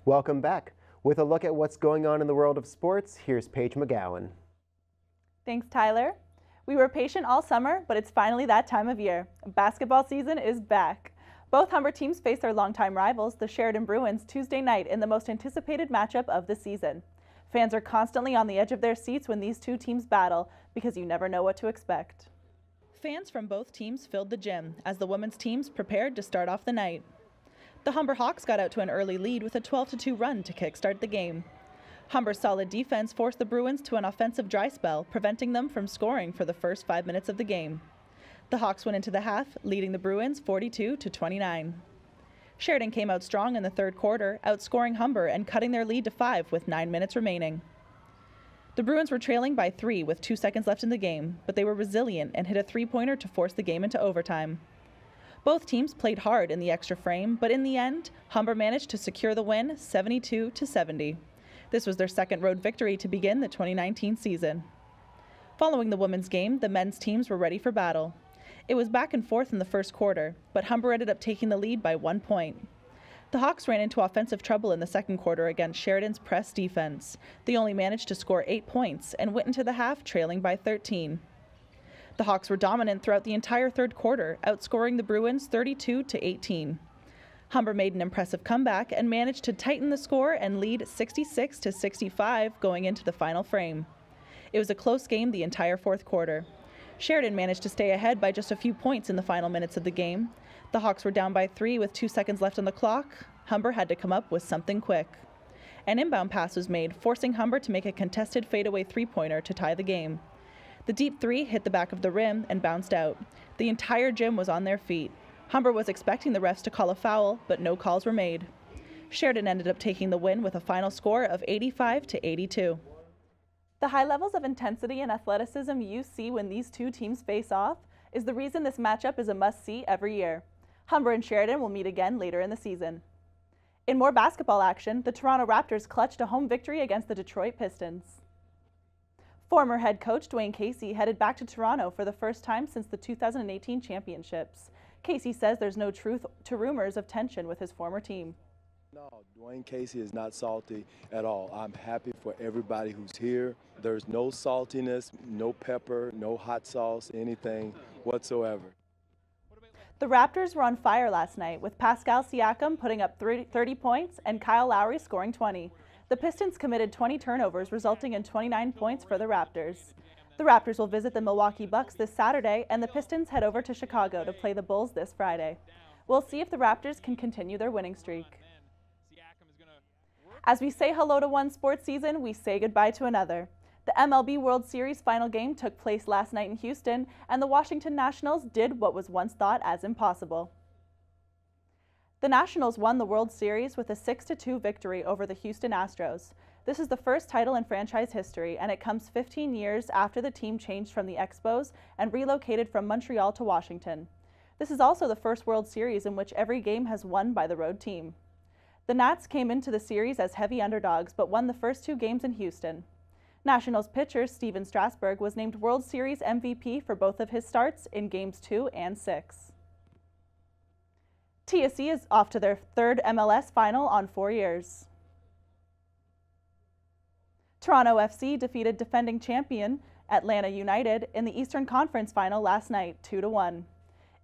Welcome back. With a look at what's going on in the world of sports, here's Paige McGowan. Thanks, Tyler. We were patient all summer, but it's finally that time of year. Basketball season is back. Both Humber teams face their longtime rivals, the Sheridan Bruins, Tuesday night in the most anticipated matchup of the season. Fans are constantly on the edge of their seats when these two teams battle because you never know what to expect. Fans from both teams filled the gym as the women's teams prepared to start off the night. The Humber Hawks got out to an early lead with a 12-2 run to kickstart the game. Humber's solid defense forced the Bruins to an offensive dry spell, preventing them from scoring for the first 5 minutes of the game. The Hawks went into the half, leading the Bruins 42-29. Sheridan came out strong in the third quarter, outscoring Humber and cutting their lead to 5 with 9 minutes remaining. The Bruins were trailing by 3 with 2 seconds left in the game, but they were resilient and hit a three-pointer to force the game into overtime. Both teams played hard in the extra frame, but in the end, Humber managed to secure the win 72-70. This was their second road victory to begin the 2019 season. Following the women's game, the men's teams were ready for battle. It was back and forth in the first quarter, but Humber ended up taking the lead by 1 point. The Hawks ran into offensive trouble in the second quarter against Sheridan's press defense. They only managed to score 8 points and went into the half trailing by 13. The Hawks were dominant throughout the entire third quarter, outscoring the Bruins 32-18. Humber made an impressive comeback and managed to tighten the score and lead 66-65 going into the final frame. It was a close game the entire fourth quarter. Sheridan managed to stay ahead by just a few points in the final minutes of the game. The Hawks were down by 3 with 2 seconds left on the clock. Humber had to come up with something quick. An inbound pass was made, forcing Humber to make a contested fadeaway three-pointer to tie the game. The deep three hit the back of the rim and bounced out. The entire gym was on their feet. Humber was expecting the refs to call a foul, but no calls were made. Sheridan ended up taking the win with a final score of 85-82. The high levels of intensity and athleticism you see when these two teams face off is the reason this matchup is a must-see every year. Humber and Sheridan will meet again later in the season. In more basketball action, the Toronto Raptors clutched a home victory against the Detroit Pistons. Former head coach Dwayne Casey headed back to Toronto for the first time since the 2018 championships. Casey says there's no truth to rumors of tension with his former team. No, Dwayne Casey is not salty at all. I'm happy for everybody who's here. There's no saltiness, no pepper, no hot sauce, anything whatsoever. The Raptors were on fire last night, with Pascal Siakam putting up 30 points and Kyle Lowry scoring 20. The Pistons committed 20 turnovers, resulting in 29 points for the Raptors. The Raptors will visit the Milwaukee Bucks this Saturday, and the Pistons head over to Chicago to play the Bulls this Friday. We'll see if the Raptors can continue their winning streak. As we say hello to one sports season, we say goodbye to another. The MLB World Series final game took place last night in Houston, and the Washington Nationals did what was once thought as impossible. The Nationals won the World Series with a 6-2 victory over the Houston Astros. This is the first title in franchise history, and it comes 15 years after the team changed from the Expos and relocated from Montreal to Washington. This is also the first World Series in which every game has won by the road team. The Nats came into the series as heavy underdogs, but won the first 2 games in Houston. Nationals pitcher Steven Strasburg was named World Series MVP for both of his starts in Games 2 and 6. TSC is off to their 3rd MLS final on 4 years. Toronto FC defeated defending champion Atlanta United in the Eastern Conference final last night, 2-1.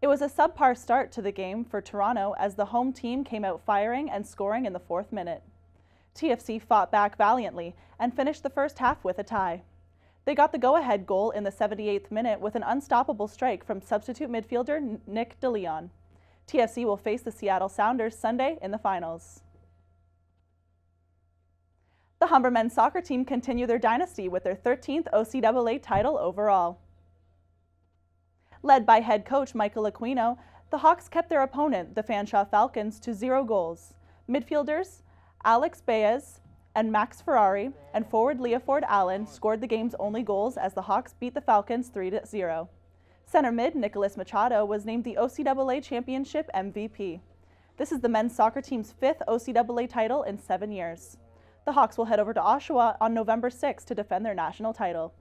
It was a subpar start to the game for Toronto as the home team came out firing and scoring in the 4th minute. TFC fought back valiantly and finished the first half with a tie. They got the go-ahead goal in the 78th minute with an unstoppable strike from substitute midfielder Nick DeLeon. TFC will face the Seattle Sounders Sunday in the finals. The Humber men's soccer team continue their dynasty with their 13th OCAA title overall. Led by head coach Michael Aquino, the Hawks kept their opponent, the Fanshawe Falcons, to 0 goals. Midfielders Alex Baez and Max Ferrari and forward Leoford Allen scored the game's only goals as the Hawks beat the Falcons 3-0. Center mid Nicolas Machado was named the OCAA Championship MVP. This is the men's soccer team's 5th OCAA title in 7 years. The Hawks will head over to Oshawa on November 6 to defend their national title.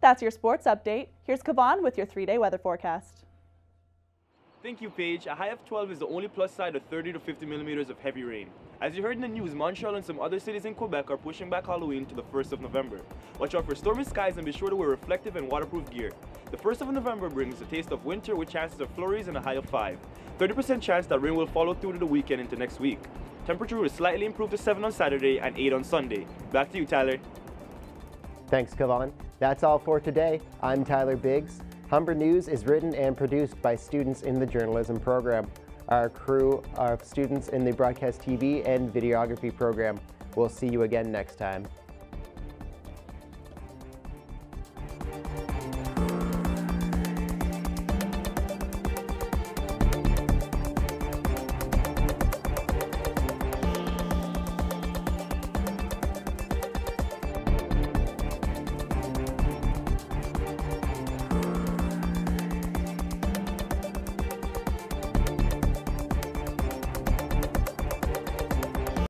That's your sports update. Here's Kavan with your 3-day weather forecast. Thank you, Paige. A high of 12 is the only plus side of 30 to 50 millimeters of heavy rain. As you heard in the news, Montreal and some other cities in Quebec are pushing back Halloween to the 1st of November. Watch out for stormy skies and be sure to wear reflective and waterproof gear. The 1st of November brings a taste of winter with chances of flurries and a high of 5. 30% chance that rain will follow through to the weekend into next week. Temperature will slightly improve to 7 on Saturday and 8 on Sunday. Back to you, Tyler. Thanks, Kavan. That's all for today. I'm Tyler Biggs. Humber News is written and produced by students in the journalism program. Our crew of students in the broadcast TV and videography program. We'll see you again next time.